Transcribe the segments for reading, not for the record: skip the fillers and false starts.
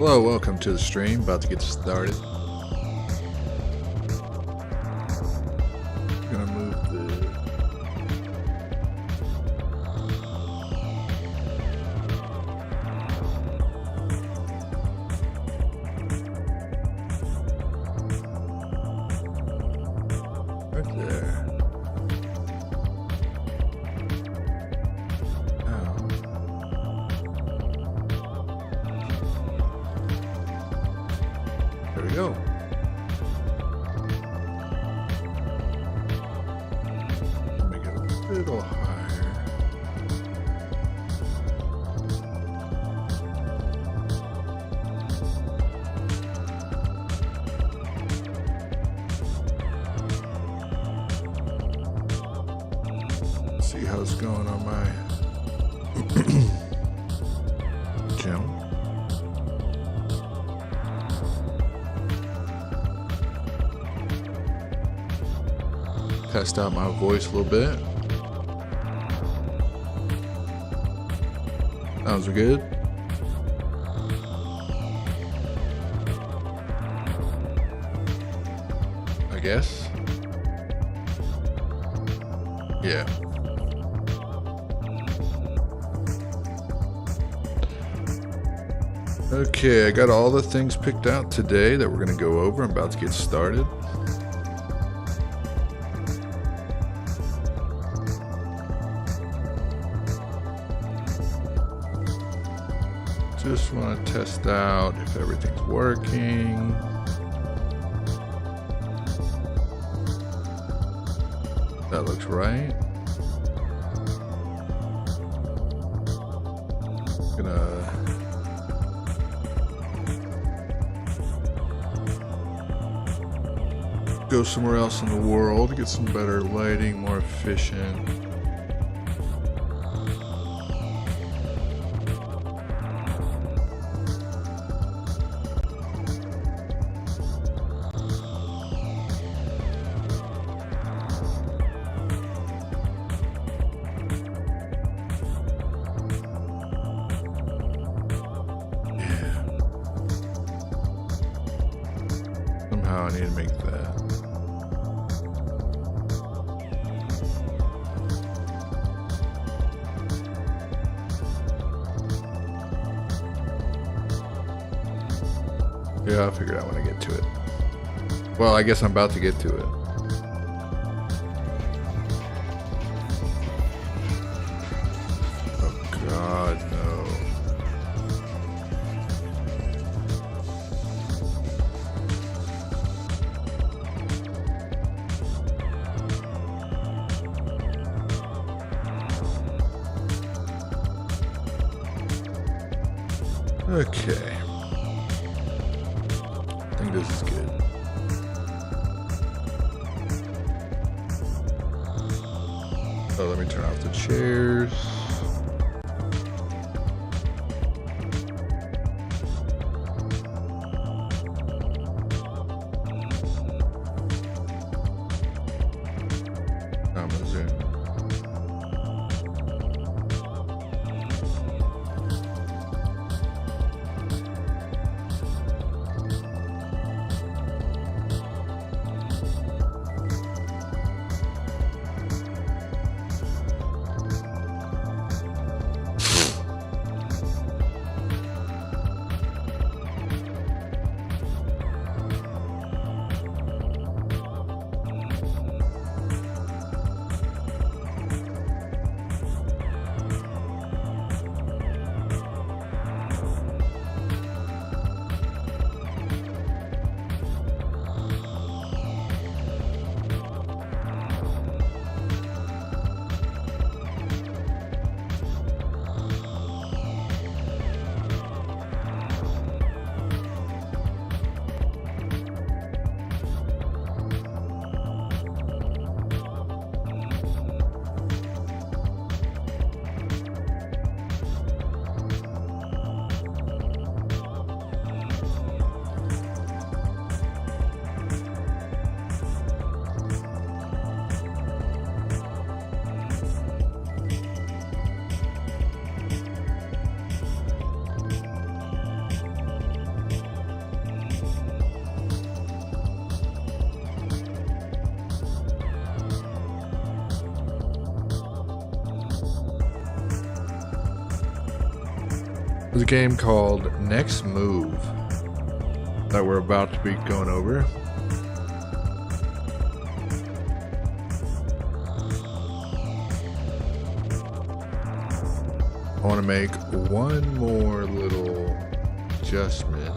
Hello, welcome to the stream. About to get started. Gonna move the right there. There we go. Make it a little higher. See how it's going on my channel. Test out my voice a little bit. Sounds good. I guess. Yeah. Okay, I got all the things picked out today that we're going to go over. I'm about to get started. Just want to test out if everything's working. That looks right. Gonna go somewhere else in the world, get some better lighting, more efficient. Somehow I need to make that. Yeah, I'll figure it out when I get to it. Well, I guess I'm about to get to it. Oh God, no. Okay. I think this is good. So let me turn off the chairs. I'm gonna zoom. There's a game called Next Move that we're about to be going over. I want to make one more little adjustment.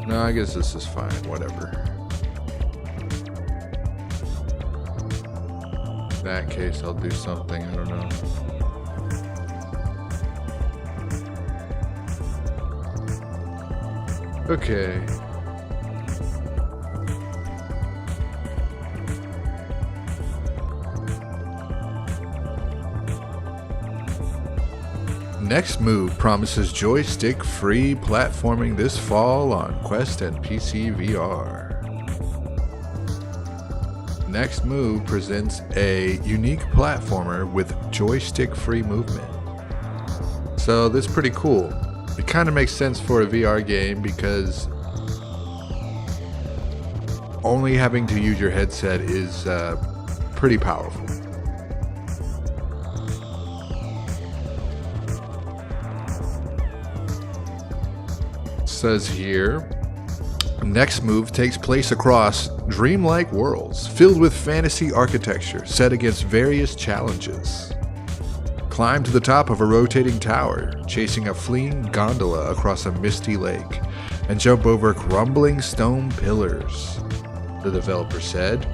No, I guess this is fine, whatever. In that case, I'll do something, I don't know. Okay. Next Move promises joystick-free platforming this fall on Quest and PC VR. Next Move presents a unique platformer with joystick-free movement. So this is pretty cool. It kind of makes sense for a VR game because only having to use your headset is pretty powerful. Says here, Next Move takes place across dreamlike worlds filled with fantasy architecture set against various challenges. Climb to the top of a rotating tower, chasing a fleeing gondola across a misty lake, and jump over crumbling stone pillars, the developer said.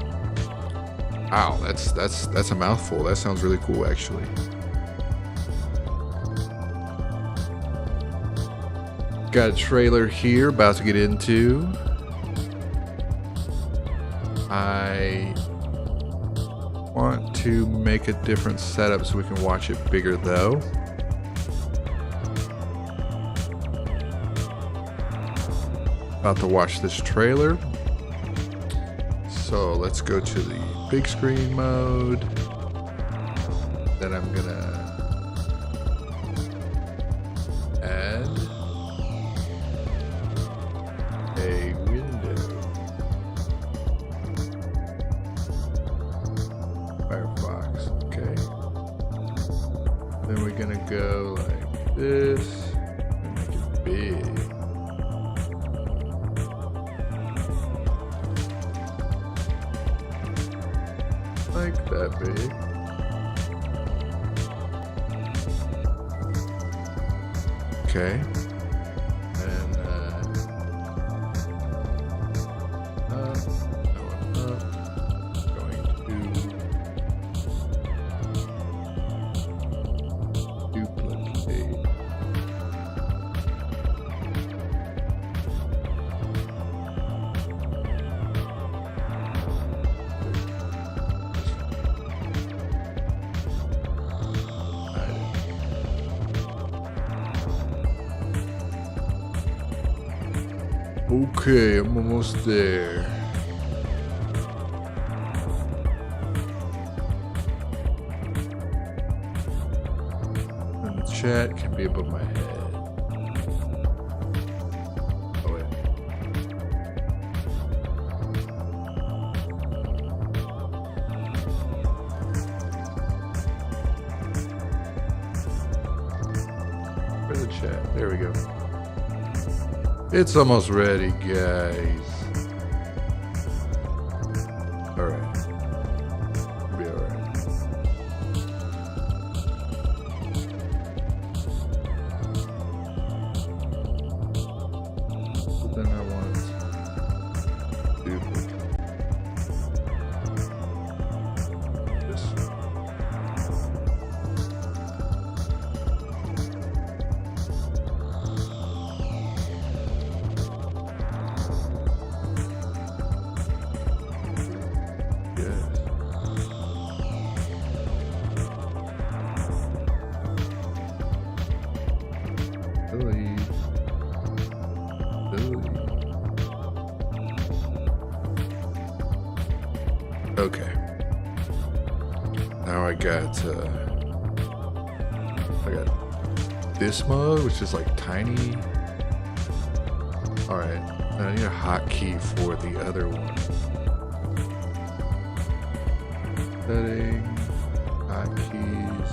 Wow, that's a mouthful. That sounds really cool, actually. Got a trailer here about to get into. I want to make a different setup so we can watch it bigger though. About to watch this trailer. So let's go to the big screen mode. Then I'm gonna add a window. Firefox, okay. Then we're gonna go like this and make it big. Like that big. Okay. Okay, I'm almost there. And the chat can be above my head. Oh wait. Where's the chat? There we go. It's almost ready, guys. Alright. Be alright. But then I want to duplicate this. Okay. Now I got this mode, which is like tiny. All right. I need a hotkey for the other one. Setting, hotkeys.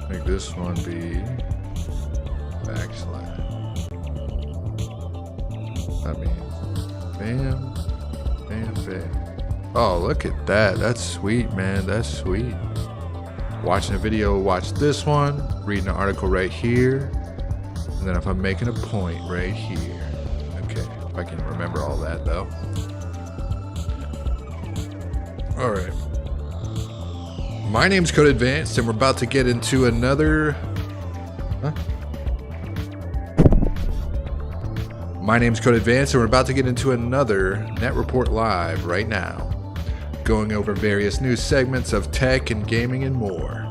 Make this one be backslash. That means bam, bam, bam. Oh, look at that. That's sweet, man. That's sweet. Watching a video, watch this one. Reading an article right here. And then if I'm making a point right here. Okay, if I can remember all that though. All right. My name's Code Advanced, and we're about to get into another. Huh? My name's Code Advanced, and we're about to get into another Net Report Live right now, going over various news segments of tech and gaming and more.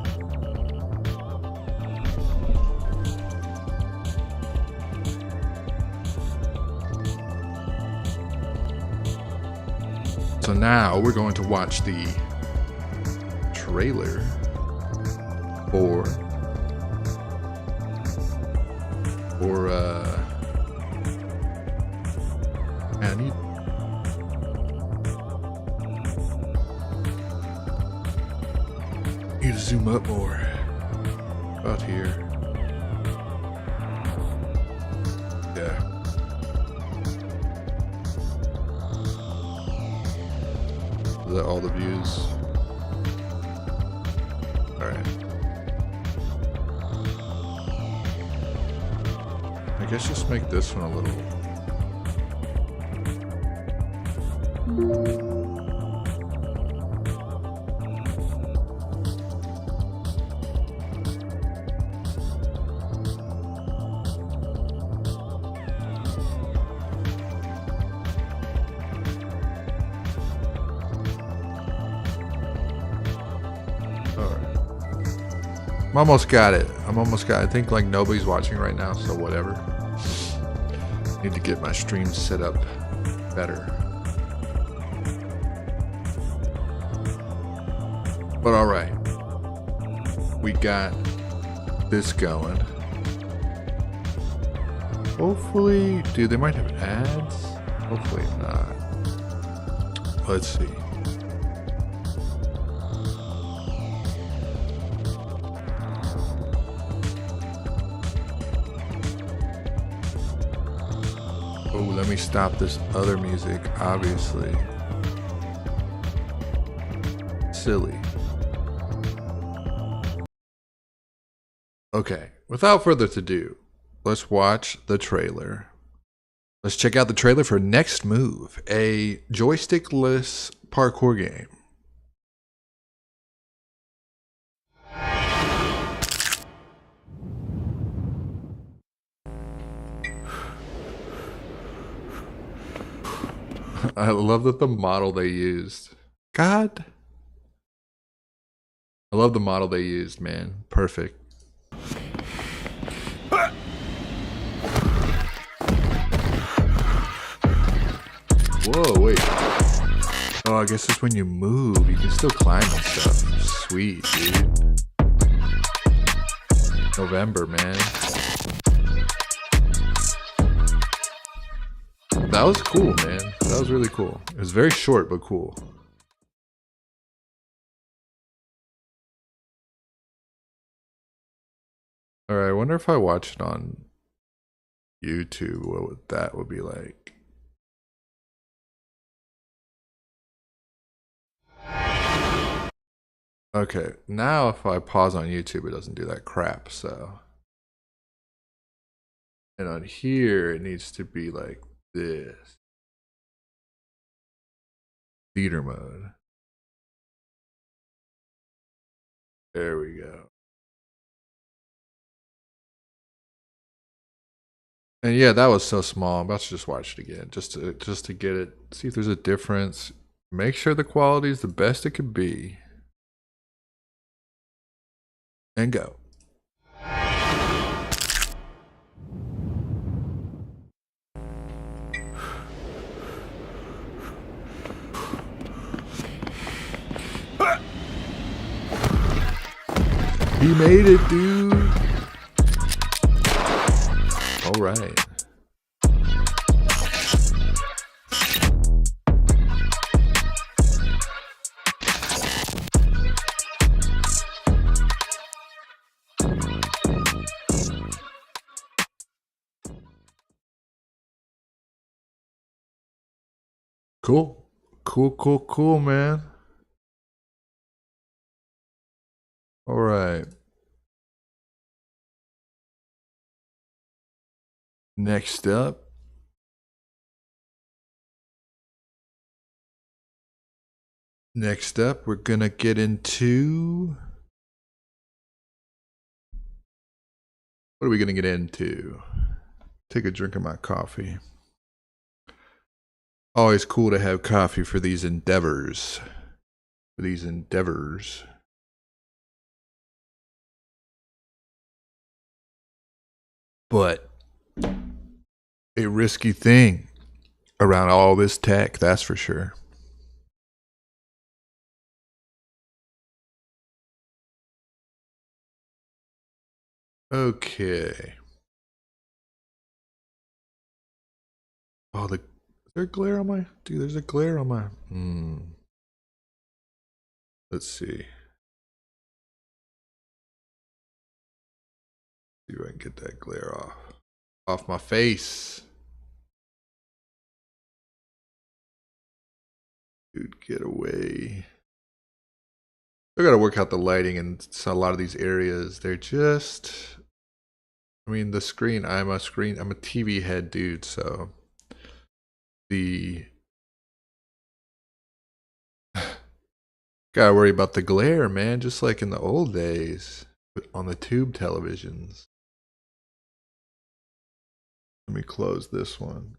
So now we're going to watch the trailer for I need to zoom up more. About here. Yeah. Is that all the views? Alright. I guess just make this one a little. I'm almost got it. I think like nobody's watching right now, so whatever. Need to get my stream set up better. But alright. We got this going. Hopefully, dude, they might have ads. Hopefully not. Let's see. Oh, let me stop this other music, obviously. Silly. Okay, without further ado, let's watch the trailer. Let's check out the trailer for Next Move, a joystickless parkour game. I love that the model they used. God. I love the model they used, man. Perfect. Whoa, wait. Oh, I guess it's when you move. You can still climb and stuff. Sweet, dude. November, man. That was cool, man. That was really cool. It was very short, but cool. Alright, I wonder if I watch it on YouTube, what that would be like. Okay, now if I pause on YouTube, it doesn't do that crap, so. And on here, it needs to be like this. Theater mode. There we go. And yeah, that was so small. I'm about to just watch it again, just to get it, see if there's a difference. Make sure the quality is the best it could be. And go. He made it, dude. right. Cool. Cool, man. All right. Next up. We're going to get into... What are we going to get into? Take a drink of my coffee. Always cool to have coffee for these endeavors. But a risky thing around all this tech, that's for sure. Okay. Oh, is there glare on my... Dude, there's a glare on my... Let's see. See if I can get that glare off my face. Dude, get away. I gotta work out the lighting in a lot of these areas. They're just... I mean, the screen, I'm a TV head dude, so... Gotta worry about the glare, man, just like in the old days on the tube televisions. Let me close this one.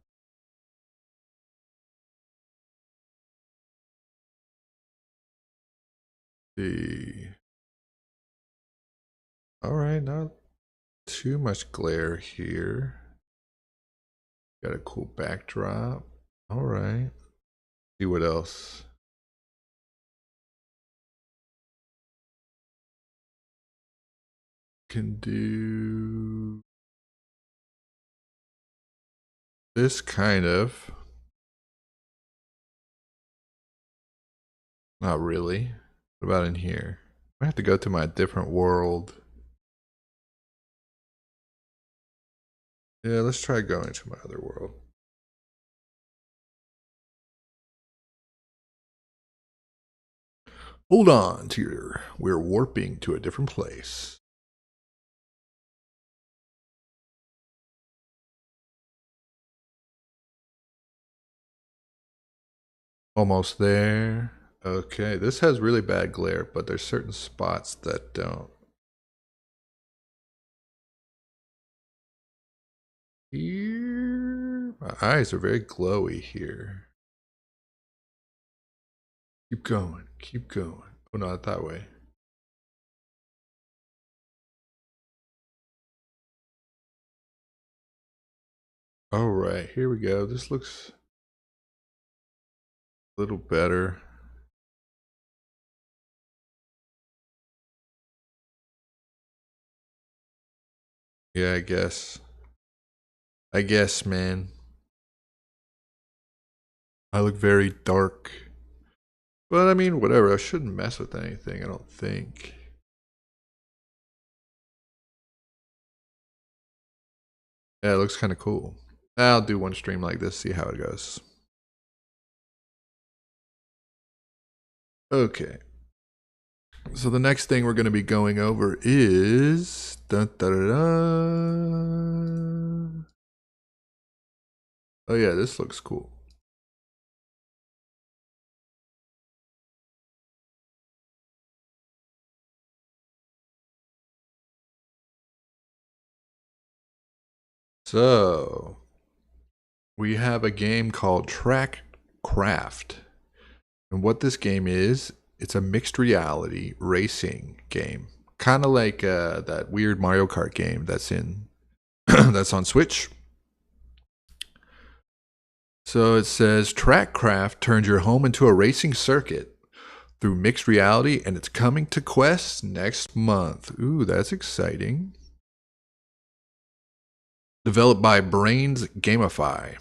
See. Alright, not too much glare here. Got a cool backdrop. Alright. See what else. Can do this kind of. Not really. What about in here? I have to go to my different world. Yeah, let's try going to my other world. Hold on, Teeter. We're warping to a different place. Almost there. Okay, this has really bad glare, but there's certain spots that don't. Here, my eyes are very glowy here. Keep going, keep going. Oh, not that way. All right, here we go. This looks a little better. Yeah, I guess. Man. I look very dark. But I mean, whatever. I shouldn't mess with anything, I don't think. Yeah, it looks kind of cool. I'll do one stream like this, see how it goes. Okay. So the next thing we're going to be going over is... Dun, dun, dun, dun. Oh yeah, this looks cool. So, we have a game called Trackcraft. And what this game is, it's a mixed reality racing game. Kind of like that weird Mario Kart game that's in that's on Switch. So it says Trackcraft turns your home into a racing circuit through mixed reality, and it's coming to Quest next month. Ooh, that's exciting. Developed by Brains Gamify.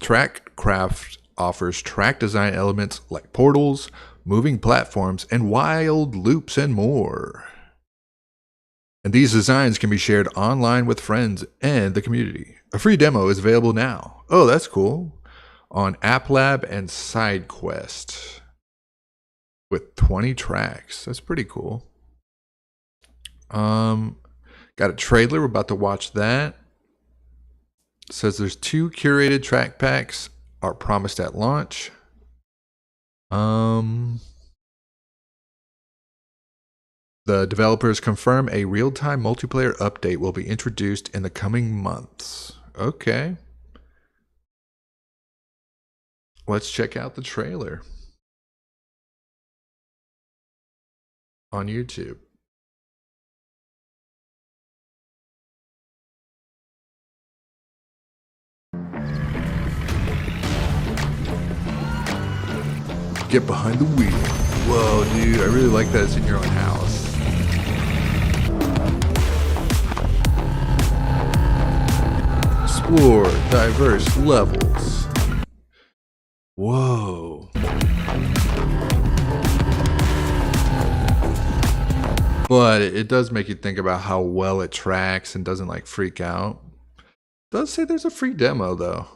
Trackcraft offers track design elements like portals, moving platforms, and wild loops and more. And these designs can be shared online with friends and the community. A free demo is available now. Oh, that's cool. On App Lab and SideQuest with 20 tracks. That's pretty cool. Got a trailer. We're about to watch that. It says there's 2 curated track packs are promised at launch. The developers confirm a real-time multiplayer update will be introduced in the coming months. Okay. Let's check out the trailer on YouTube. Get behind the wheel. Whoa, dude, I really like that it's in your own house. Explore diverse levels. Whoa. But it does make you think about how well it tracks and doesn't like freak out. It does say there's a free demo though.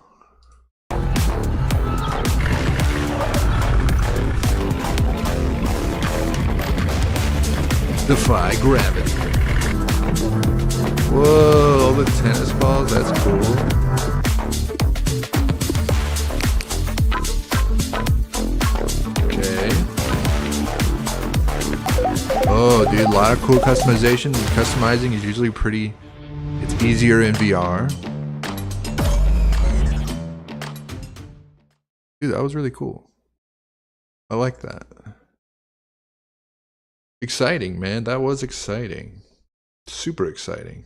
Defy gravity. Whoa, all the tennis balls, that's cool. Okay. Oh, dude, a lot of cool customization. Customizing is usually it's easier in VR. Dude, that was really cool. I like that. Exciting, man. That was exciting. Super exciting.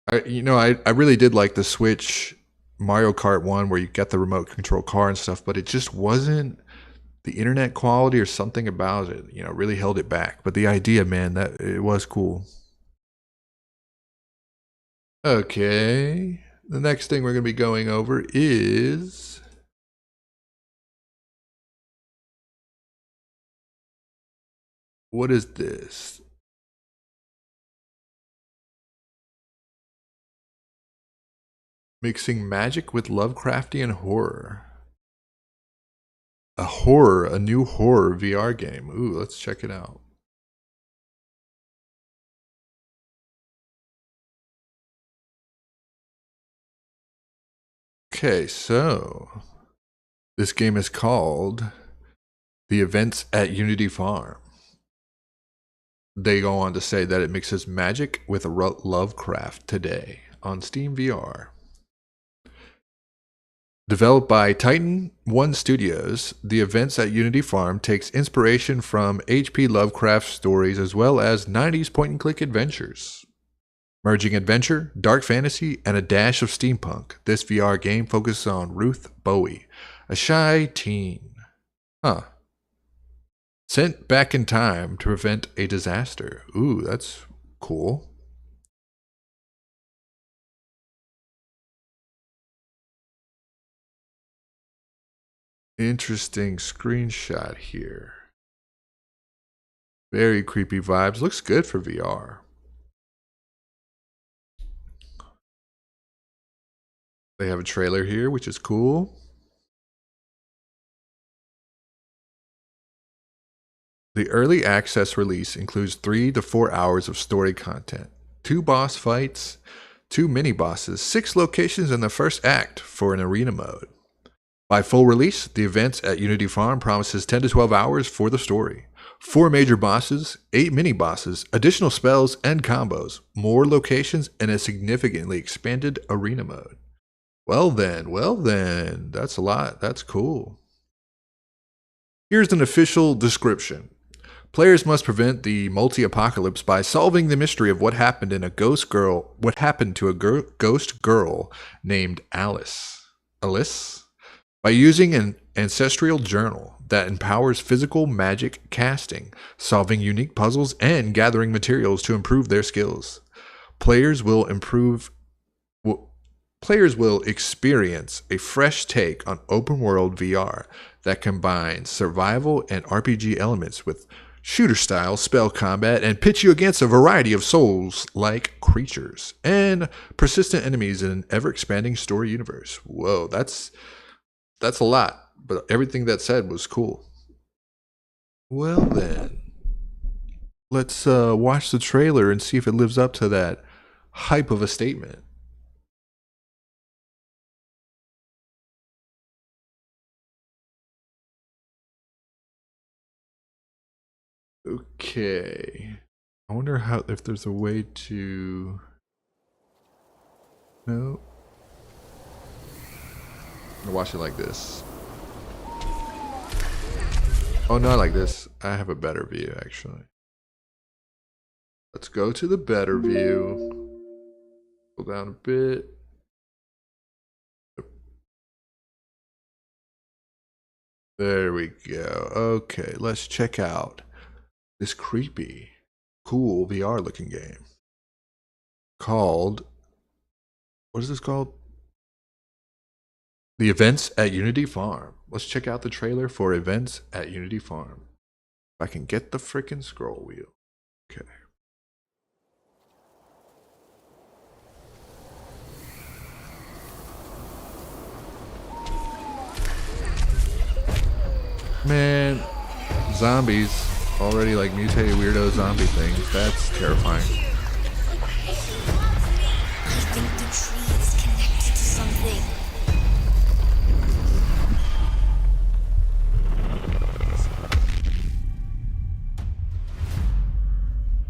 I really did like the Switch Mario Kart 1 where you get the remote control car and stuff, but it just wasn't the internet quality or something about it, really held it back. But the idea, man, that it was cool. Okay. The next thing we're going to be going over is what is this? Mixing magic with Lovecraftian horror. A new horror VR game. Ooh, let's check it out. Okay, so this game is called The Events at Unity Farm. They go on to say that it mixes magic with Lovecraft today on Steam VR. Developed by Titan One Studios, The Events at Unity Farm takes inspiration from H.P. Lovecraft's stories as well as 90s point-and-click adventures. Merging adventure, dark fantasy, and a dash of steampunk, this VR game focuses on Ruth Bowie, a shy teen. Sent back in time to prevent a disaster. Ooh, that's cool. Interesting screenshot here. Very creepy vibes. Looks good for VR. They have a trailer here, which is cool. The early access release includes 3 to 4 hours of story content, 2 boss fights, 2 mini-bosses, 6 locations in the first act for an arena mode. By full release, The Events at Unity Farm promises 10 to 12 hours for the story, 4 major bosses, 8 mini-bosses, additional spells and combos, more locations, and a significantly expanded arena mode. Well then, that's a lot. That's cool. Here's an official description. Players must prevent the multi-apocalypse by solving the mystery of what happened to a ghost girl named Alice. By using an ancestral journal that empowers physical magic casting, solving unique puzzles, and gathering materials to improve their skills. Players will improve Players will experience a fresh take on open world VR that combines survival and RPG elements with shooter style spell combat and pits you against a variety of souls like creatures and persistent enemies in an ever expanding story universe. Whoa, that's a lot, but everything that said was cool. Well then, let's watch the trailer and see if it lives up to that hype of a statement. Okay. I wonder if there's a way to... No. I'm gonna watch it like this. Oh, not like this. I have a better view, actually. Let's go to the better view. Go down a bit. There we go. Okay, let's check out this creepy, cool VR looking game called... What is this called? The Events at Unity Farm. Let's check out the trailer for Events at Unity Farm. If I can get the frickin' scroll wheel. Okay. Man, zombies. Already like mutated weirdo zombie things. That's terrifying. I think the tree is connected to something.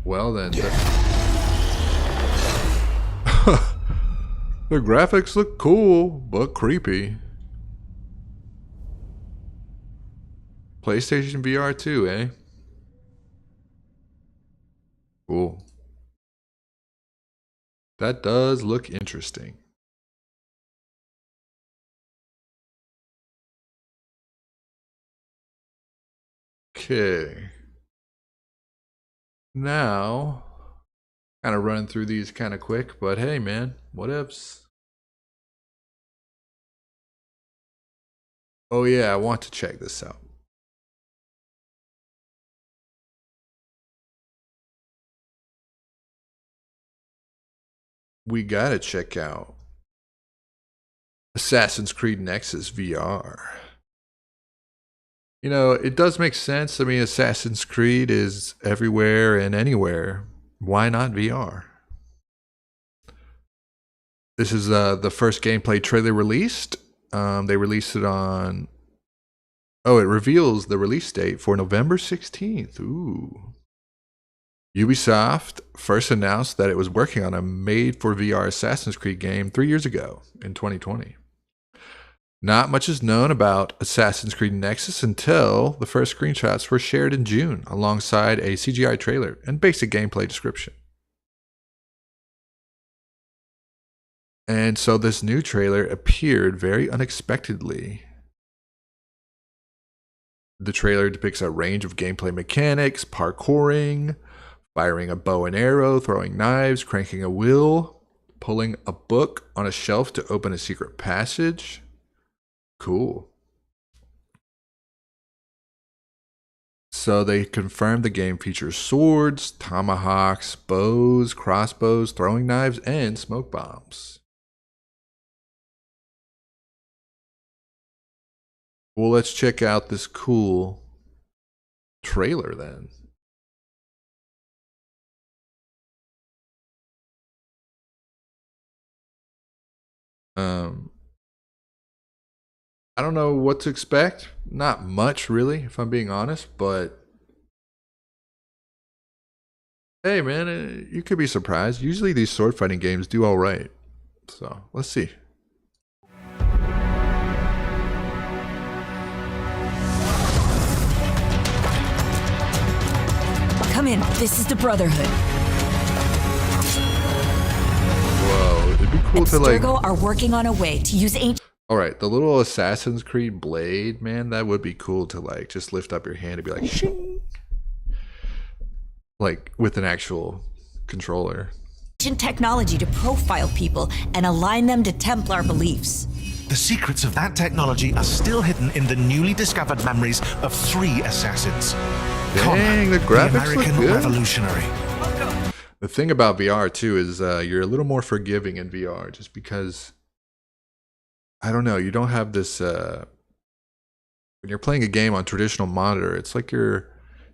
Well then, the graphics look cool, but creepy. PlayStation VR 2, eh? Cool. That does look interesting. Okay. Now, kind of running through these kind of quick, but hey man, what ifs? Oh yeah, I want to check this out. We gotta check out Assassin's Creed Nexus VR. You know, it does make sense. I mean, Assassin's Creed is everywhere and anywhere. Why not VR? This is the first gameplay trailer released. They released it on... Oh, it reveals the release date for November 16th. Ooh. Ubisoft first announced that it was working on a made-for-VR Assassin's Creed game 3 years ago in 2020. Not much is known about Assassin's Creed Nexus until the first screenshots were shared in June alongside a CGI trailer and basic gameplay description. And so this new trailer appeared very unexpectedly. The trailer depicts a range of gameplay mechanics, parkouring, firing a bow and arrow, throwing knives, cranking a wheel, pulling a book on a shelf to open a secret passage. Cool. So they confirmed the game features swords, tomahawks, bows, crossbows, throwing knives, and smoke bombs. Well, let's check out this cool trailer then. I don't know what to expect. Not much, really, if I'm being honest, but hey, man, you could be surprised. Usually these sword fighting games do all right. So, let's see. Come in. This is the Brotherhood. Whoa, it'd be cool to like... Abstergo are working on a way to use ancient... Alright, the little Assassin's Creed blade, man, that would be cool to like just lift up your hand and be like, shing! Like with an actual controller. ancient technology to profile people and align them to Templar beliefs. The secrets of that technology are still hidden in the newly discovered memories of 3 assassins. Dang, the graphics the American look good. Revolutionary. The thing about VR too is you're a little more forgiving in VR, just because I don't know, you don't have this when you're playing a game on traditional monitor, it's like you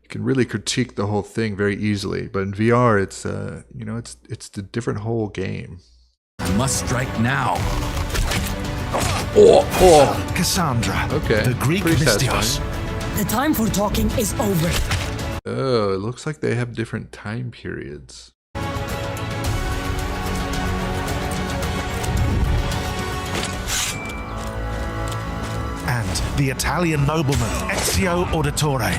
can really critique the whole thing very easily. But in VR, it's you know, it's the different whole game. I must strike now. Oh, Cassandra, okay. the Greek Pretty Mystios. satisfying. The time for talking is over. Oh, it looks like they have different time periods. And the Italian nobleman Ezio Auditore.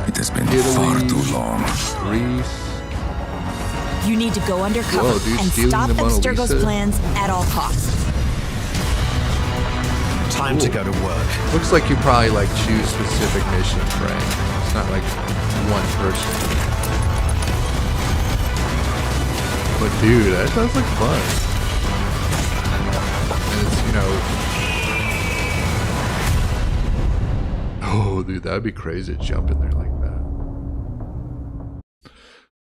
It has been far too long. Greece. You need to go undercover Whoa, dude, and stealing stop the Mona Abstergo's Lisa. plans at all costs. Time to go to work. Looks like you probably like choose specific missions, right? It's not like one person. But dude, that does look fun. And it's, you know, oh dude, that'd be crazy to jump in there like that.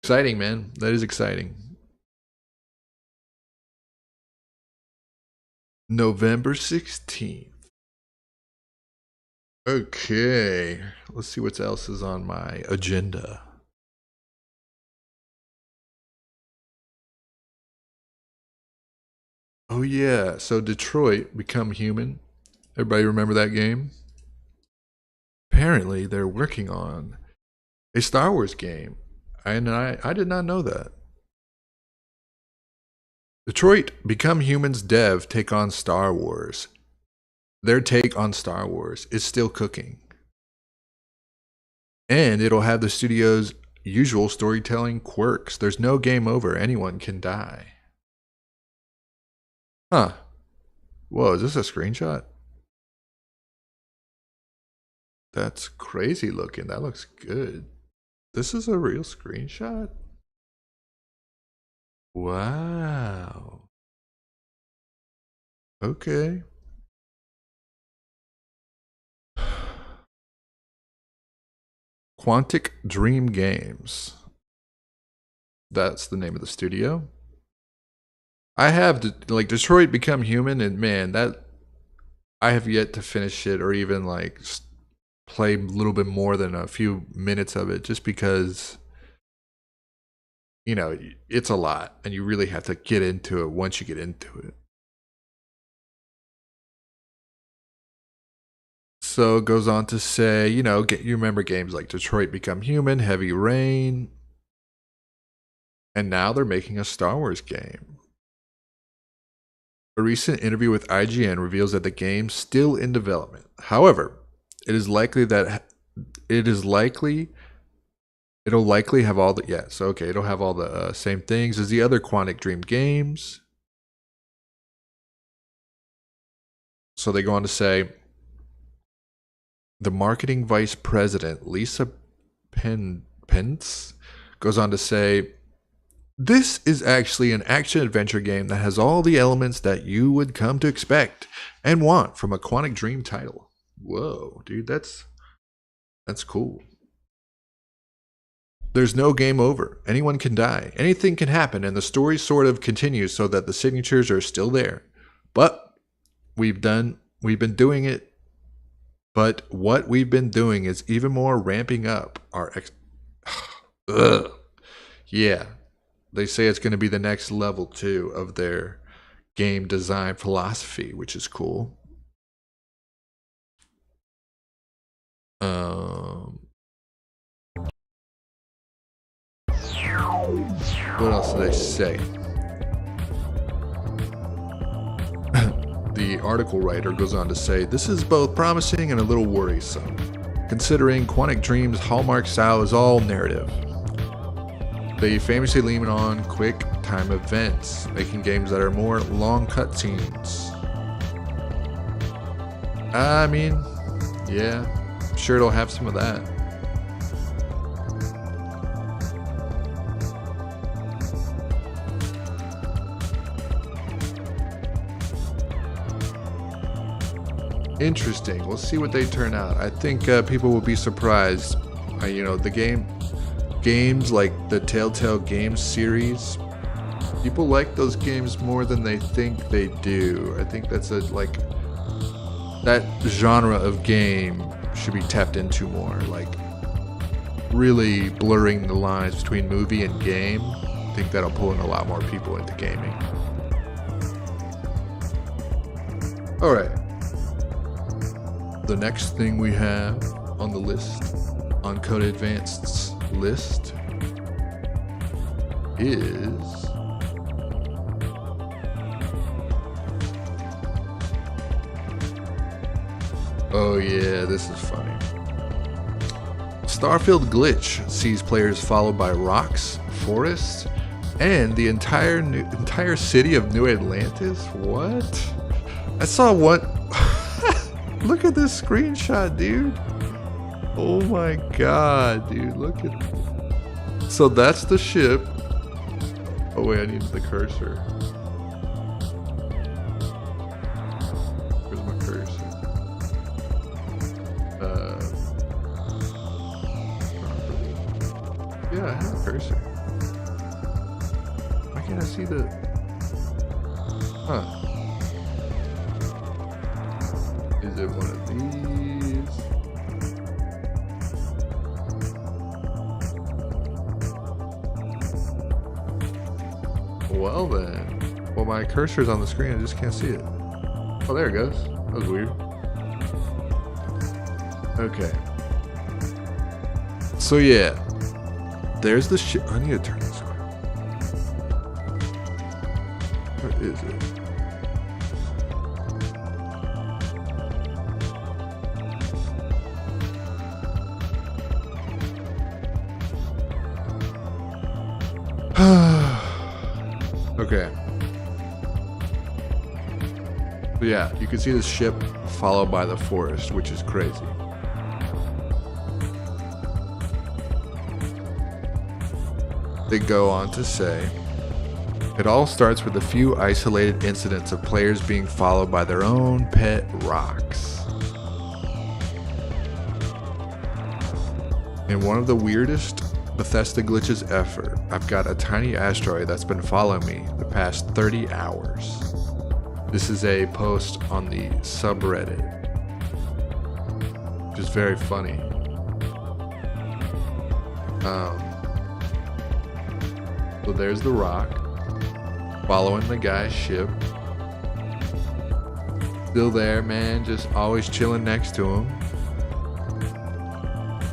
Exciting, man. That is exciting. November 16th. Okay, let's see what else is on my agenda. Oh yeah, so Detroit Become Human. Everybody remember that game? Apparently they're working on a Star Wars game. And I did not know that. Detroit Become Human's dev take on Star Wars. Their take on Star Wars is still cooking. And it'll have the studio's usual storytelling quirks. There's no game over. Anyone can die. Huh. Whoa, is this a screenshot? That's crazy looking. That looks good. This is a real screenshot? Wow. Okay. Quantic Dream Games. That's the name of the studio. I have like Detroit Become Human, and man, that I have yet to finish it or even like play a little bit more than a few minutes of it, just because, you know, it's a lot and you really have to get into it once you get into it. So it goes on to say, you know, you remember games like Detroit Become Human, Heavy Rain, and now they're making a Star Wars game. A recent interview with IGN reveals that the game's still in development. However, it'll likely have all the it'll have all the same things as the other Quantic Dream games. So they go on to say, the marketing vice president, Lisa Pence, goes on to say, this is actually an action-adventure game that has all the elements that you would come to expect and want from a Quantic Dream title. Whoa, dude, that's cool. There's no game over. Anyone can die. Anything can happen, and the story sort of continues so that the signatures are still there. But we've been doing it. But what we've been doing is even more ramping up our Yeah. They say it's going to be the next level too of their game design philosophy, which is cool. What else do they say? The article writer goes on to say, this is both promising and a little worrisome, considering Quantic Dream's hallmark style is all narrative. They famously lean on quick time events, making games that are more long cutscenes. I mean, yeah, I'm sure it'll have some of that. Interesting. We'll see what they turn out. I think people will be surprised. You know, the games like the Telltale Games series, people like those games more than they think they do. I think that's that genre of game should be tapped into more, like really blurring the lines between movie and game. I think that'll pull in a lot more people into gaming. All right. The next thing we have on the list, on Code Advanced's list, is oh yeah, this is funny. Starfield glitch sees players followed by rocks, forests, and the entire city of New Atlantis. What? I saw one. Look at this screenshot, dude. Oh my god, dude. Look at. So that's the ship. Oh wait, I need the cursor. Where's my cursor? Yeah, I have a cursor. Why can't I see the? Huh? Is it one of these? Well then. Well, my cursor's on the screen, I just can't see it. Oh, there it goes. That was weird. Okay. So yeah. There's the ship. I need to turn this way. Where is it? Okay. But yeah, you can see the ship followed by the forest, which is crazy. They go on to say, it all starts with a few isolated incidents of players being followed by their own pet rocks. In one of the weirdest Bethesda glitches ever, I've got a tiny asteroid that's been following me the past 30 hours. This is a post on the subreddit, which is very funny. So there's the rock, following the guy's ship. Still there, man, just always chilling next to him.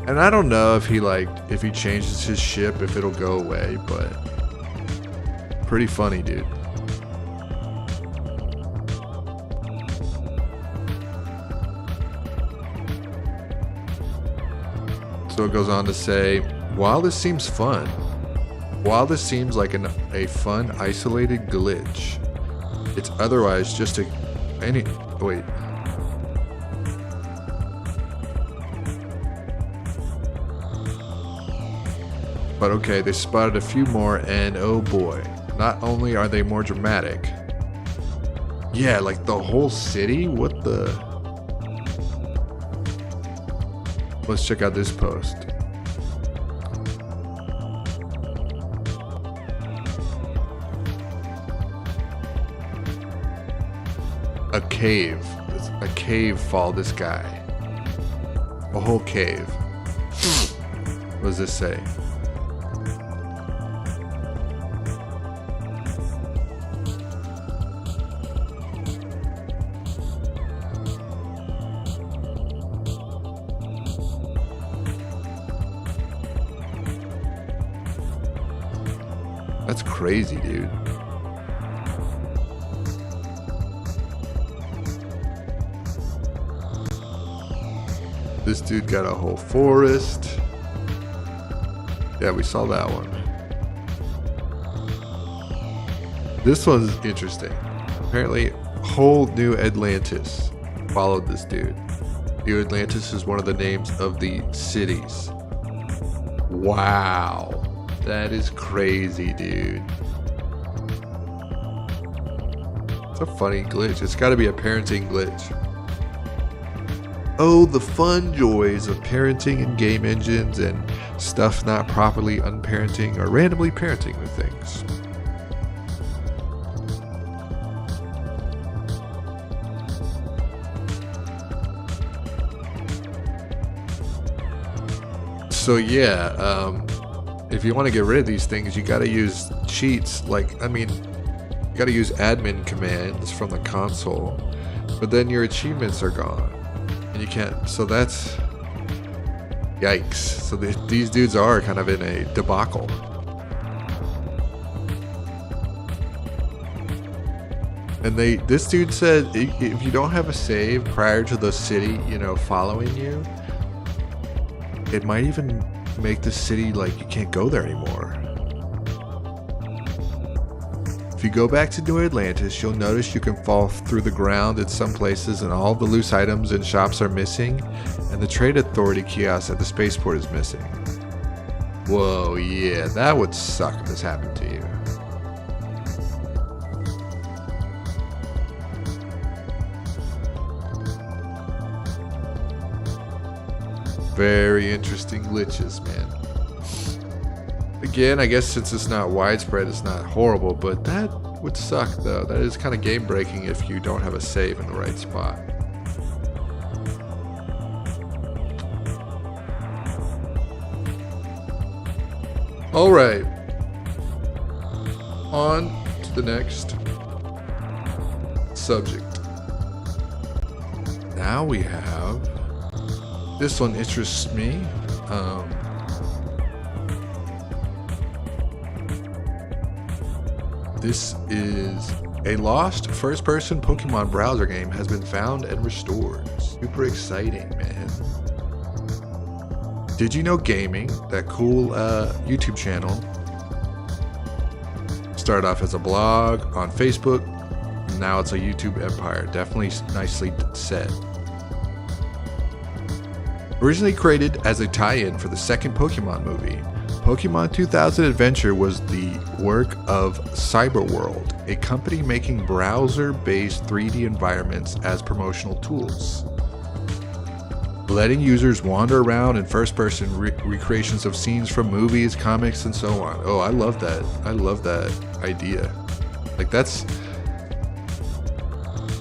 And I don't know if he changes his ship, if it'll go away, but pretty funny, dude. So it goes on to say, while this seems fun, while this seems like a fun, isolated glitch, it's otherwise just wait. But okay, they spotted a few more, and oh boy, not only are they more dramatic, yeah, like the whole city, what the? Let's check out this post. A cave followed this guy. A whole cave. What does this say? That's crazy, dude. This dude got a whole forest. Yeah, we saw that one. This one's interesting. Apparently, whole New Atlantis followed this dude. New Atlantis is one of the names of the cities. Wow. That is crazy, dude. It's a funny glitch. It's got to be a parenting glitch. Oh, the fun joys of parenting in game engines and stuff not properly unparenting or randomly parenting with things. So yeah, if you want to get rid of these things, you got to use cheats. Like, I mean, you got to use admin commands from the console, but then your achievements are gone, and you can't. So that's yikes. So these dudes are kind of in a debacle. And this dude said if you don't have a save prior to the city, following you, it might even make the city like you can't go there anymore. If you go back to New Atlantis, you'll notice you can fall through the ground in some places and all the loose items and shops are missing, and the Trade Authority kiosk at the spaceport is missing. Whoa, yeah, that would suck if this happened to you. Very interesting glitches, man. Again, I guess since it's not widespread, it's not horrible, but that would suck though. That is kind of game breaking if you don't have a save in the right spot. Alright. On to the next subject. Now we have... This one interests me. This is a lost first-person Pokemon browser game has been found and restored. Super exciting, man. Did you know Gaming, that cool YouTube channel, started off as a blog on Facebook. Now it's a YouTube empire. Definitely nicely said. Originally created as a tie-in for the second Pokemon movie, Pokemon 2000 Adventure was the work of Cyberworld, a company making browser-based 3D environments as promotional tools, letting users wander around in first-person recreations of scenes from movies, comics, and so on. Oh, I love that. I love that idea. Like, that's...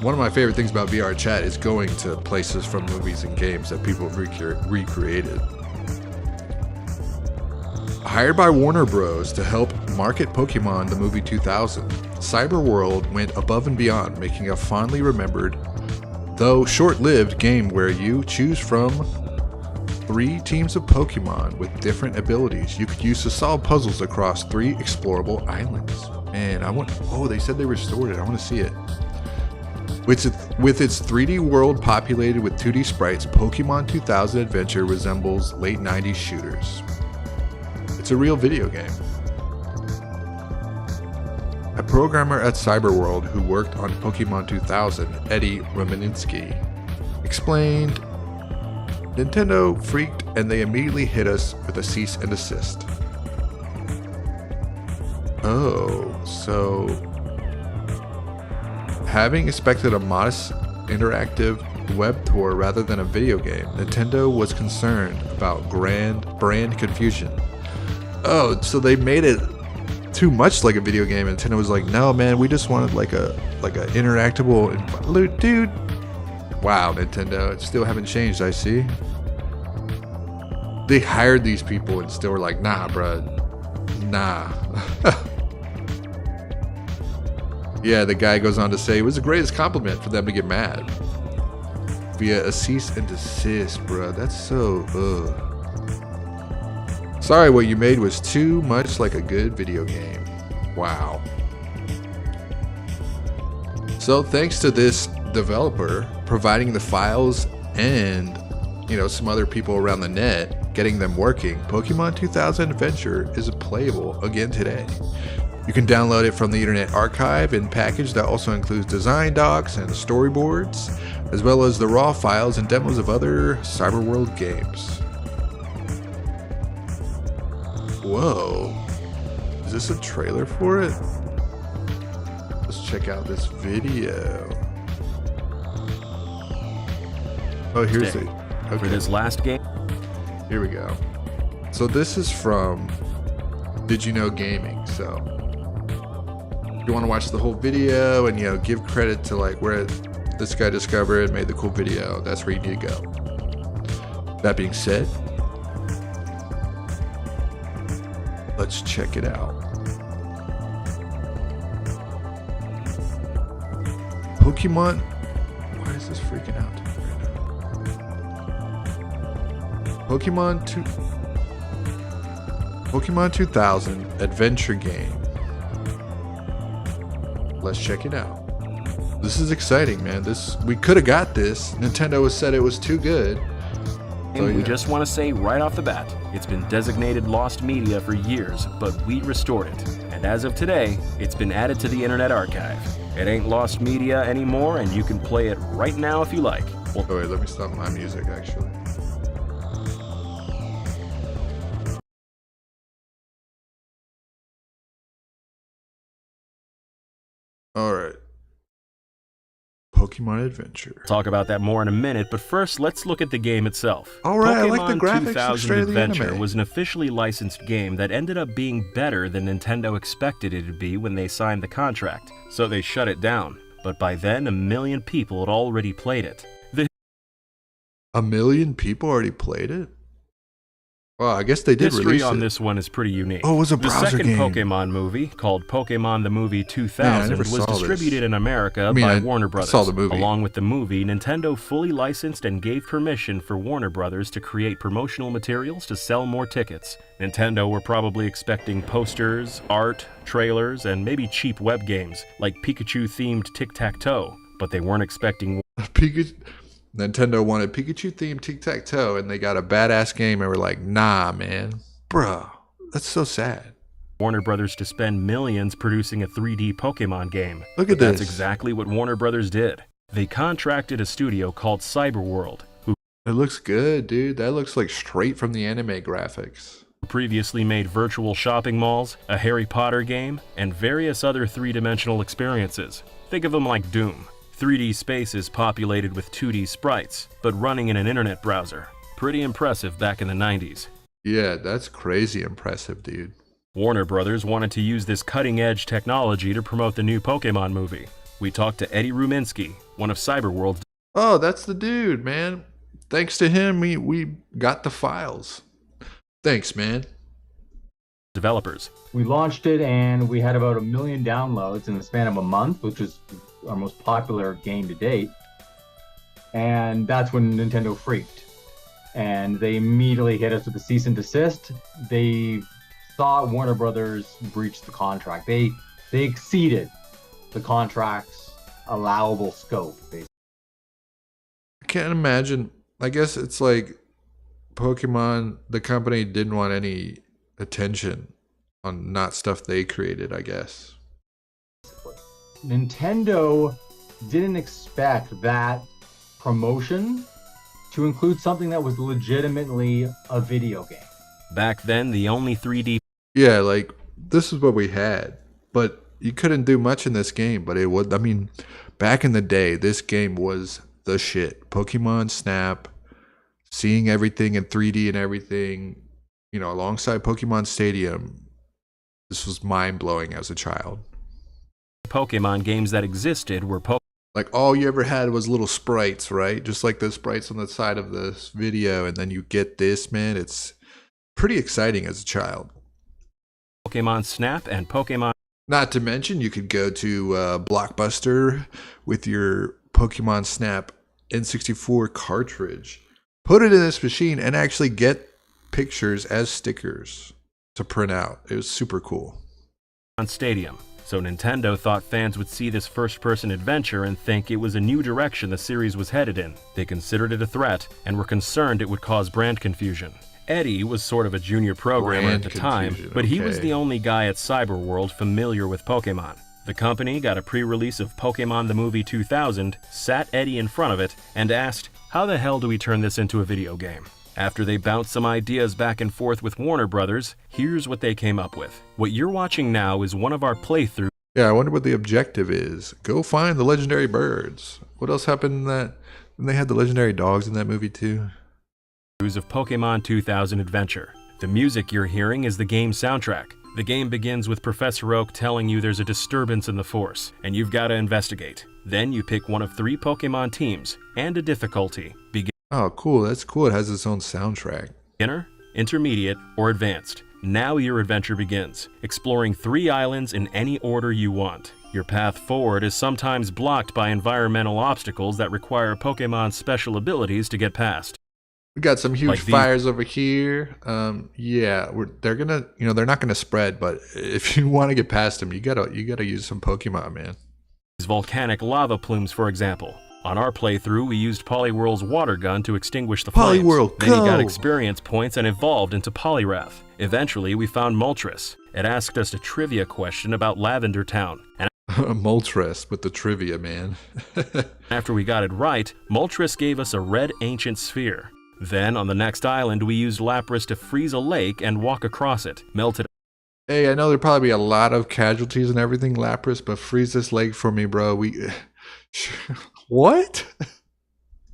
One of my favorite things about VRChat is going to places from movies and games that people have recreated. Hired by Warner Bros. To help market Pokemon the movie 2000, Cyberworld went above and beyond, making a fondly remembered, though short-lived, game where you choose from 3 teams of Pokemon with different abilities you could use to solve puzzles across 3 explorable islands. Man, oh, they said they restored it. I want to see it. With its 3D world populated with 2D sprites, Pokemon 2000 Adventure resembles late 90s shooters. It's a real video game. A programmer at Cyberworld who worked on Pokemon 2000, Eddie Romaninski, explained, Nintendo freaked and they immediately hit us with a cease and desist. Oh, so... Having expected a modest interactive web tour rather than a video game, Nintendo was concerned about brand confusion. Oh, so they made it too much like a video game, and Nintendo was like, no man, we just wanted like a interactable dude. Wow, Nintendo, still haven't changed, I see. They hired these people and still were like, nah bruh, nah. Yeah, the guy goes on to say it was the greatest compliment for them to get mad. Via a cease and desist, bruh. That's so, Sorry, what you made was too much like a good video game. Wow. So thanks to this developer providing the files and, some other people around the net, getting them working, Pokemon 2000 Adventure is playable again today. You can download it from the Internet Archive in package that also includes design docs and storyboards, as well as the raw files and demos of other Cyberworld games. Whoa. Is this a trailer for it? Let's check out this video. Oh, here's Day. it. For Okay, this last game, here we go. So this is from Did You Know Gaming. So if you want to watch the whole video and, you know, give credit to like where this guy discovered, made the cool video, that's where you need to go. That being said, let's check it out. Pokemon. Why is this freaking out to me right now? Pokemon 2000 adventure game. Let's check it out. This is exciting, man. We could have got this. Nintendo has said it was too good. So, we yeah. just want to say right off the bat, it's been designated lost media for years, but we restored it. And as of today, it's been added to the Internet Archive. It ain't lost media anymore, and you can play it right now if you like. Well, Oh wait, let me stop my music actually. Alright. Pokemon Adventure. talk about that more in a minute, but first, let's look at the game itself. All right, I like the Pokemon graphics 2000 straight out of the Adventure anime. was an officially licensed game that ended up being better than Nintendo expected it to be when they signed the contract, so they shut it down. But by then, 1 million people had already played it. The 1 million people already played it? Wow, I guess they did history release on it. this one is pretty unique. Oh, it was a the browser second game. Pokemon movie, called Pokemon the Movie 2000, Man, I never was saw this. distributed in America I mean, by I Warner Brothers. saw the movie. Along with the movie, Nintendo fully licensed and gave permission for Warner Brothers to create promotional materials to sell more tickets. Nintendo were probably expecting posters, art, trailers, and maybe cheap web games, like Pikachu-themed Tic-Tac-Toe, but they weren't expecting Nintendo wanted Pikachu-themed tic-tac-toe, and they got a badass game, and we're like, nah, man. Bruh, that's so sad. Warner Brothers to spend millions producing a 3D Pokemon game. Look at But that's this. exactly what Warner Brothers did. They contracted a studio called Cyberworld, who It looks good, dude. That looks like straight from the anime graphics. previously made virtual shopping malls, a Harry Potter game, and various other three-dimensional experiences. Think of them like Doom. 3D spaces populated with 2D sprites, but running in an internet browser. Pretty impressive back in the 90s. Yeah, that's crazy impressive, dude. Warner Brothers wanted to use this cutting-edge technology to promote the new Pokemon movie. We talked to Eddie Ruminski, one of Cyberworld's Oh, that's the dude, man. Thanks to him, we got the files. Thanks, man. developers. We launched it and we had about 1 million downloads in the span of a month, which was our most popular game to date. And that's when Nintendo freaked. And they immediately hit us with a cease and desist. They thought Warner Brothers breached the contract. They exceeded the contract's allowable scope, basically. I can't imagine. I guess it's like Pokemon, the company didn't want any attention on not stuff they created, I guess. Nintendo didn't expect that promotion to include something that was legitimately a video game. Back then, the only 3D Yeah, like, this is what we had. But you couldn't do much in this game, but it was, I mean, back in the day, this game was the shit. Pokemon Snap, seeing everything in 3D and everything, you know, alongside Pokemon Stadium, this was mind-blowing as a child. Pokemon games that existed were Like, all you ever had was little sprites, right? Just like the sprites on the side of this video, and then you get this, man. It's pretty exciting as a child. Pokemon Snap and Pokemon Not to mention, you could go to Blockbuster with your Pokemon Snap N64 cartridge, put it in this machine, and actually get pictures as stickers to print out. It was super cool. Stadium. So Nintendo thought fans would see this first-person adventure and think it was a new direction the series was headed in. They considered it a threat and were concerned it would cause brand confusion. Eddie was sort of a junior programmer Brand at the time, confusion, but he was okay. the only guy at Cyberworld familiar with Pokemon. The company got a pre-release of Pokemon the Movie 2000, sat Eddie in front of it, and asked, "How the hell do we turn this into a video game?" After they bounced some ideas back and forth with Warner Brothers, here's what they came up with. What you're watching now is one of our playthroughs. Yeah, I wonder what the objective is. Go find the legendary birds. What else happened in And they had the legendary dogs in that movie too. Of Pokemon 2000 Adventure. The music you're hearing is the game's soundtrack. The game begins with Professor Oak telling you there's a disturbance in the Force, and you've got to investigate. Then you pick one of 3 Pokemon teams, and a difficulty. Oh, cool. That's cool. It has its own soundtrack. Beginner, Intermediate, or Advanced. Now your adventure begins, exploring 3 islands in any order you want. Your path forward is sometimes blocked by environmental obstacles that require Pokemon's special abilities to get past. We got some huge Like these- fires over here. Yeah, they're gonna, they're not gonna spread, but if you want to get past them, you gotta use some Pokemon, man. These volcanic lava plumes, for example. On our playthrough, we used Poliwhirl's water gun to extinguish the flames. Poliwhirl, Then he got go! experience points and evolved into Poliwrath. Eventually, we found Moltres. It asked us a trivia question about Lavender Town. And Moltres with the trivia, man. after we got it right, Moltres gave us a red ancient sphere. Then, on the next island, we used Lapras to freeze a lake and walk across it, melted. Hey, I know there'll probably be a lot of casualties and everything, Lapras, but freeze this lake for me, bro. What?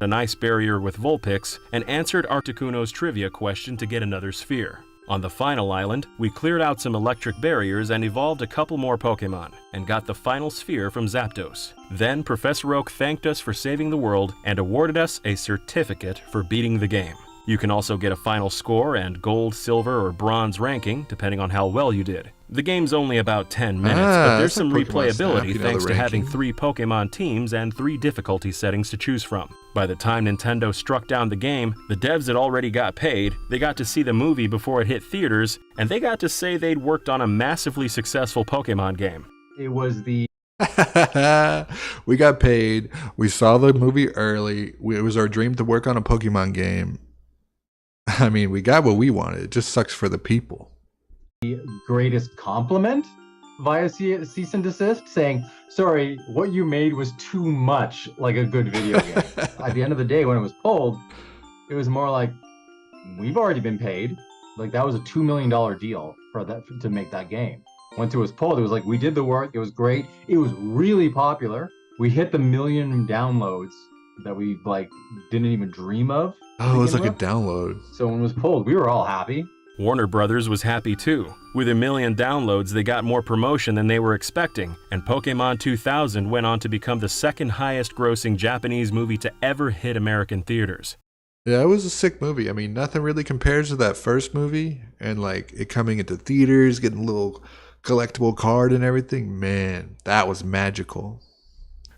An ice barrier with Vulpix, and answered Articuno's trivia question to get another sphere. On the final island, we cleared out some electric barriers and evolved a couple more Pokemon, and got the final sphere from Zapdos. Then Professor Oak thanked us for saving the world and awarded us a certificate for beating the game. You can also get a final score and gold, silver, or bronze ranking, depending on how well you did. The game's only about 10 minutes, but there's that's some like Pokemon Snap, replayability thanks the to having ranking. 3 Pokemon teams and 3 difficulty settings to choose from. By the time Nintendo struck down the game, the devs had already got paid, they got to see the movie before it hit theaters, and they got to say they'd worked on a massively successful Pokemon game. It was the We got paid. We saw the movie early. It was our dream to work on a Pokemon game. I mean, we got what we wanted. It just sucks for the people. greatest compliment via cease and desist, saying, sorry, what you made was too much like a good video game. At the end of the day, when it was pulled, it was more like, we've already been paid. Like, that was a $2 million deal for that to make that game. Once it was pulled, it was like, we did the work. It was great. It was really popular. We hit the 1 million downloads that we didn't even dream of. to Oh, it was begin like a with. download. So when it was pulled, we were all happy. Warner Brothers was happy too. With 1 million downloads, they got more promotion than they were expecting, and Pokemon 2000 went on to become the second highest grossing Japanese movie to ever hit American theaters. Yeah, it was a sick movie. I mean, nothing really compares to that first movie, and like it coming into theaters, getting a little collectible card and everything. Man, that was magical.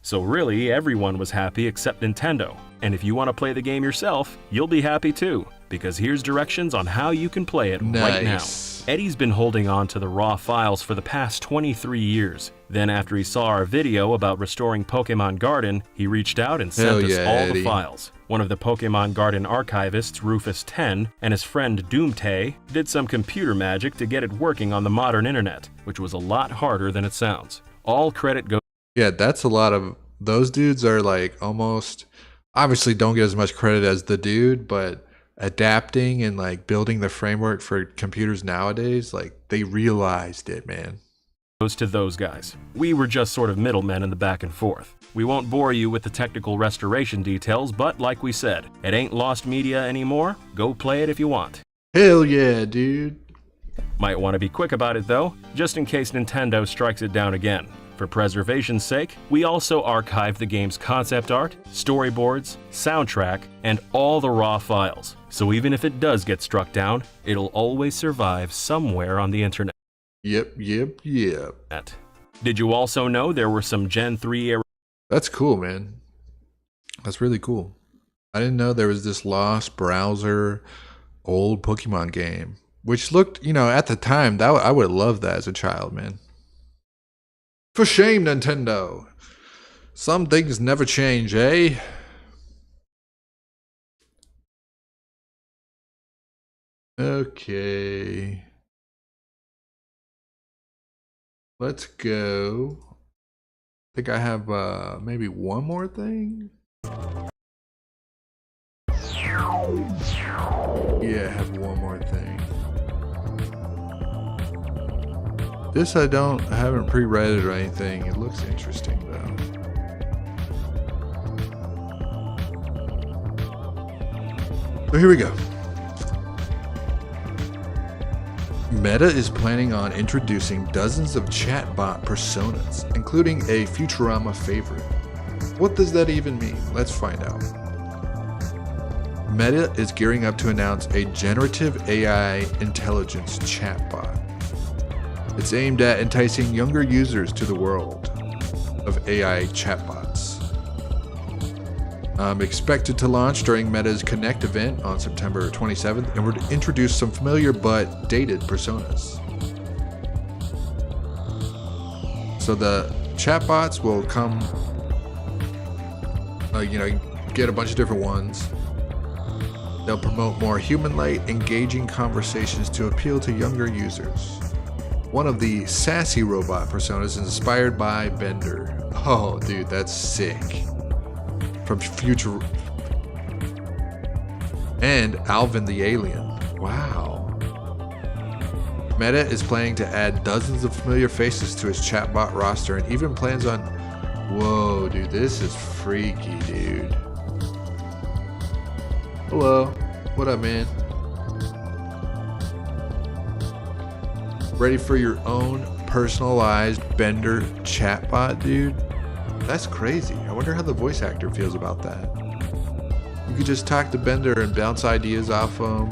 So really, everyone was happy except Nintendo. And if you want to play the game yourself, you'll be happy too, because here's directions on how you can play it right now. Nice. Eddie's been holding on to the raw files for the past 23 years. Then after he saw our video about restoring Pokemon Garden, he reached out and Hell sent us yeah, all Eddie. the files. One of the Pokemon Garden archivists, Rufus 10, and his friend Doomtay did some computer magic to get it working on the modern internet, which was a lot harder than it sounds. All credit goes. Yeah, that's a lot of those dudes are like almost obviously don't get as much credit as the dude, but adapting and like building the framework for computers nowadays, like they realized it, man. Goes to those guys. We were just sort of middlemen in the back and forth. We won't bore you with the technical restoration details, but like we said, it ain't lost media anymore. Go play it if you want. Hell yeah, dude. Might want to be quick about it though, just in case Nintendo strikes it down again. For preservation's sake, we also archive the game's concept art, storyboards, soundtrack, and all the raw files. So even if it does get struck down, it'll always survive somewhere on the internet. Yep. Did you also know there were some Gen 3 era That's cool, man. That's really cool. I didn't know there was this lost browser old Pokemon game, which looked, at the time, that I would have loved that as a child, man. For shame, Nintendo. Some things never change, eh? Okay. Let's go. I think I have maybe one more thing. Yeah, I have one more thing. This I haven't pre-read it or anything. It looks interesting though. So here we go. Meta is planning on introducing dozens of chatbot personas, including a Futurama favorite. What does that even mean? Let's find out. Meta is gearing up to announce a generative AI intelligence chatbot. It's aimed at enticing younger users to the world of AI chatbots. Expected to launch during Meta's Connect event on September 27th, and would introduce some familiar but dated personas. So the chatbots will come, get a bunch of different ones. They'll promote more human-like, engaging conversations to appeal to younger users. One of the sassy robot personas is inspired by Bender. Oh, dude, that's sick. From Future and Alvin the Alien. Wow. Meta is planning to add dozens of familiar faces to its chatbot roster and even plans on... Whoa, dude, this is freaky, dude. Hello. What up, man? Ready for your own personalized Bender chatbot, dude? That's crazy. I wonder how the voice actor feels about that. You could just talk to Bender and bounce ideas off him.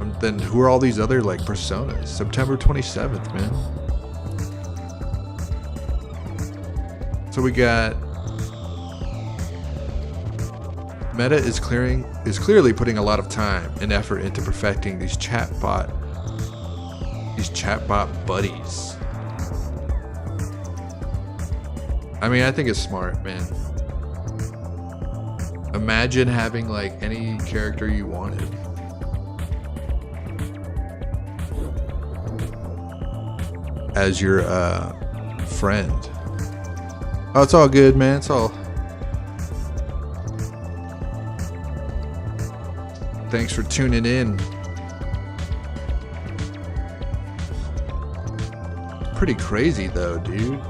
And then who are all these other personas? September 27th, man. So we got Meta is clearly putting a lot of time and effort into perfecting these chatbot buddies. I mean, I think it's smart, man. Imagine having any character you wanted. As your friend. Oh, it's all good, man. It's all... Thanks for tuning in. Pretty crazy though, dude.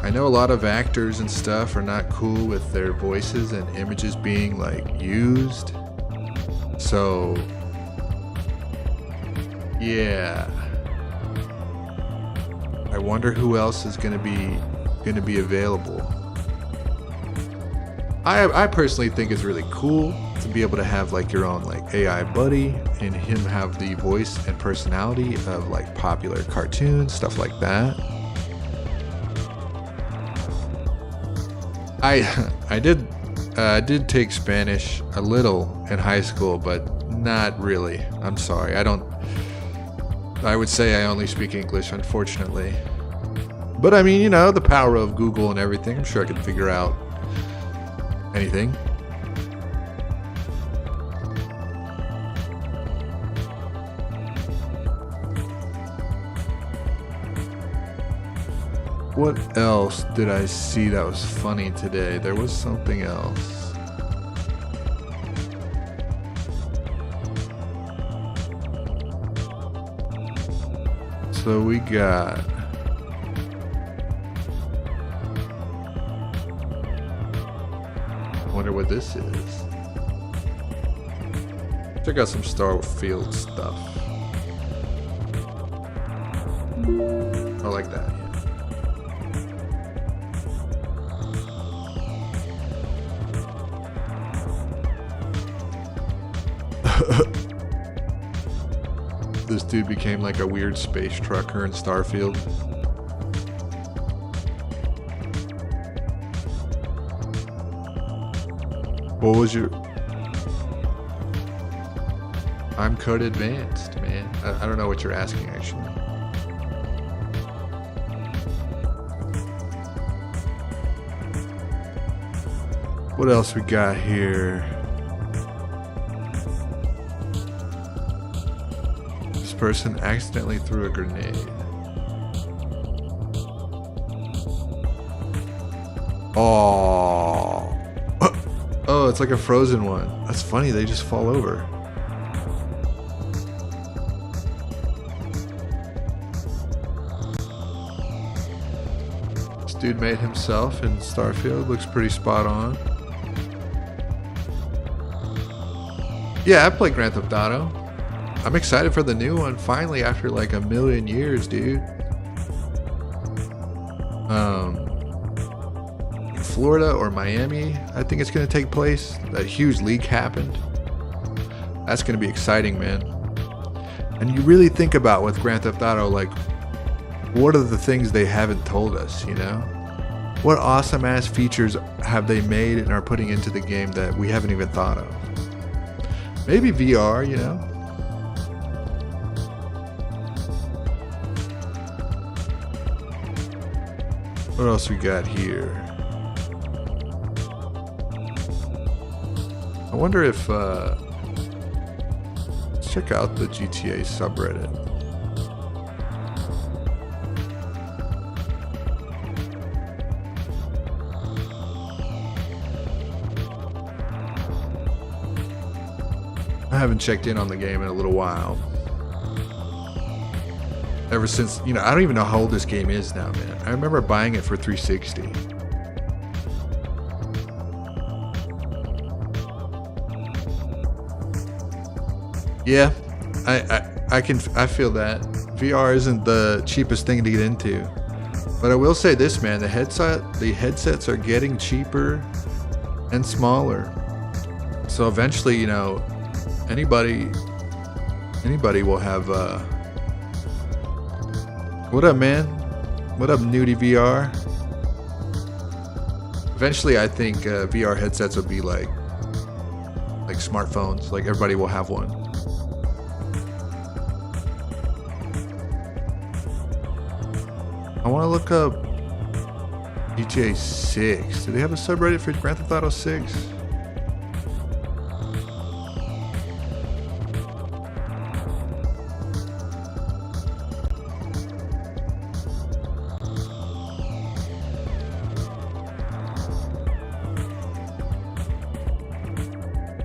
I know a lot of actors and stuff are not cool with their voices and images being used. So yeah. I wonder who else is gonna be available. I personally think it's really cool to be able to have your own AI buddy and him have the voice and personality of popular cartoons, stuff like that. I did take Spanish a little in high school, but not really. I'm sorry. I would say I only speak English, unfortunately. But I mean, the power of Google and everything, I'm sure I could figure out anything. What else did I see that was funny today? There was something else. So we got... Wonder what this is. Check out some Starfield stuff. I like that. This dude became a weird space trucker in Starfield. What was your... I'm code advanced, man. I don't know what you're asking, actually. What else we got here? This person accidentally threw a grenade. Oh. Oh, it's like a frozen one. That's funny, they just fall over. This dude made himself in Starfield. Looks pretty spot on. Yeah, I played Grand Theft Auto. I'm excited for the new one finally after like a million years, dude. Florida or Miami, I think it's going to take place. That huge leak happened. That's going to be exciting, man. And you really think about with Grand Theft Auto, like, what are the things they haven't told us, you know? What awesome ass features have they made and are putting into the game that we haven't even thought of? Maybe VR, you know? What else we got here? I wonder if, let's check out the GTA subreddit. I haven't checked in on the game in a little while. Ever since, you know, I don't even know how old this game is now, man. I remember buying it for 360. Yeah, I feel that. VR isn't the cheapest thing to get into. But I will say this, man, the headsets are getting cheaper and smaller. So eventually, you know, anybody will have what up, man? What up, Nudie VR? Eventually I think VR headsets will be like smartphones, like everybody will have one. I want to look up GTA 6. Do they have a subreddit for Grand Theft Auto 6?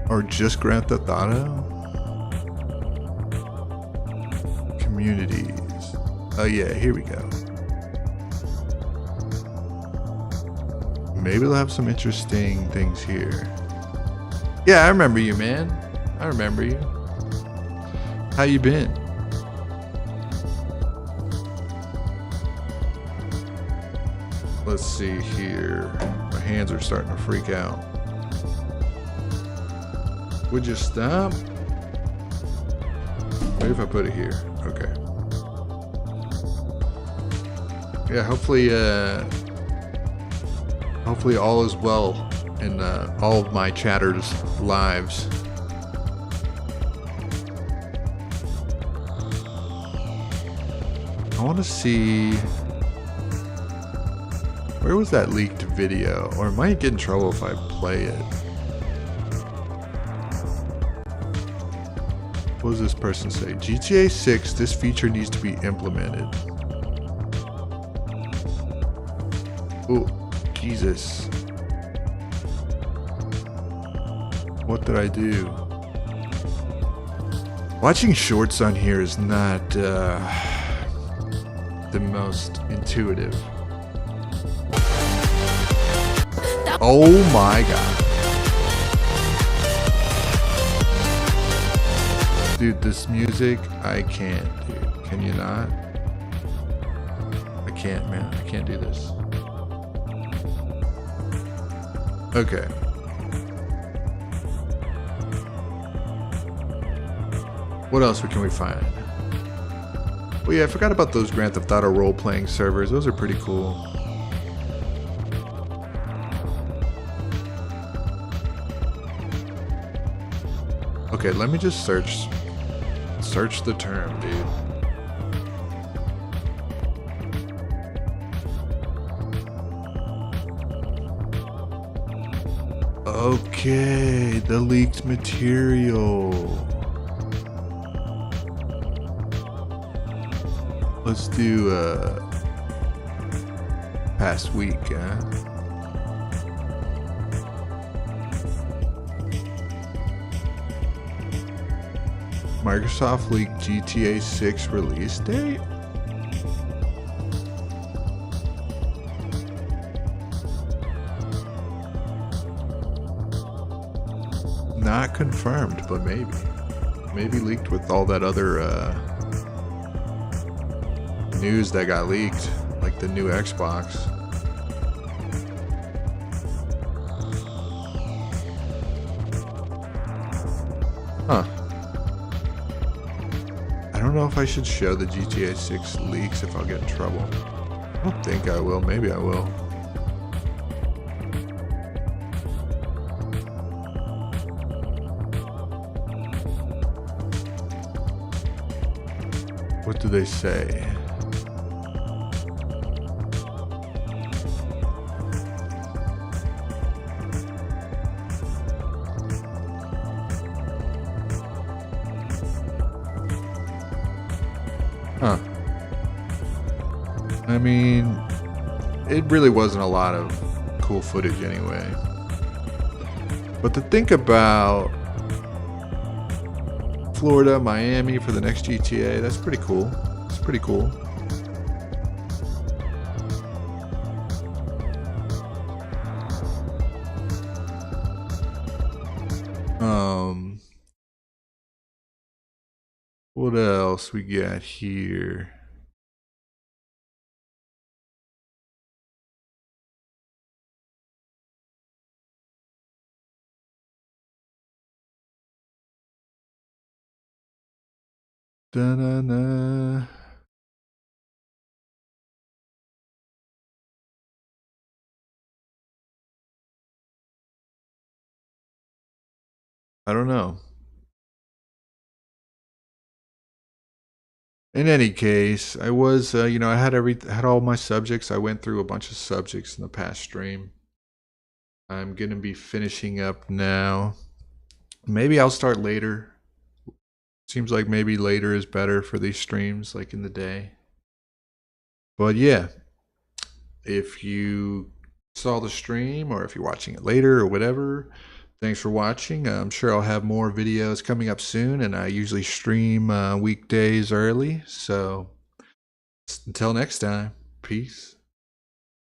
Or just Grand Theft Auto? Communities. Oh yeah, here we go. Maybe they'll have some interesting things here. Yeah, I remember you, man. I remember you. How you been? Let's see here. My hands are starting to freak out. Would you stop? Maybe if I put it here. Okay. Yeah, hopefully all is well in all of my chatters' lives. I want to see, where was that leaked video? Or might get in trouble if I play it. What does this person say? GTA 6, this feature needs to be implemented. Oh, Jesus. What did I do? Watching shorts on here is not the most intuitive. Oh my God. Dude, this music, I can't, dude. Can you not? I can't, man. I can't do this. Okay. What else can we find? Well, yeah, I forgot about those Grand Theft Auto role-playing servers. Those are pretty cool. Okay, let me just search the term, dude. Okay, the leaked material. Let's do past week, huh? Microsoft leaked GTA 6 release date? not confirmed, but maybe leaked with all that other news that got leaked, like the new Xbox. Huh. I don't know if I should show the GTA 6 leaks if I'll get in trouble. I don't think I will. Maybe I will. What do they say? Huh. I mean, it really wasn't a lot of cool footage anyway. But to think about Florida, Miami for the next GTA, that's pretty cool. It's pretty cool. What else we got here? Da-na-na. I don't know. In any case, I was, I had all my subjects. I went through a bunch of subjects in the past stream. I'm gonna be finishing up now. Maybe I'll start later. Seems like maybe later is better for these streams, like in the day. But yeah, if you saw the stream or if you're watching it later or whatever, thanks for watching. I'm sure I'll have more videos coming up soon, and I usually stream weekdays early. So until next time, peace.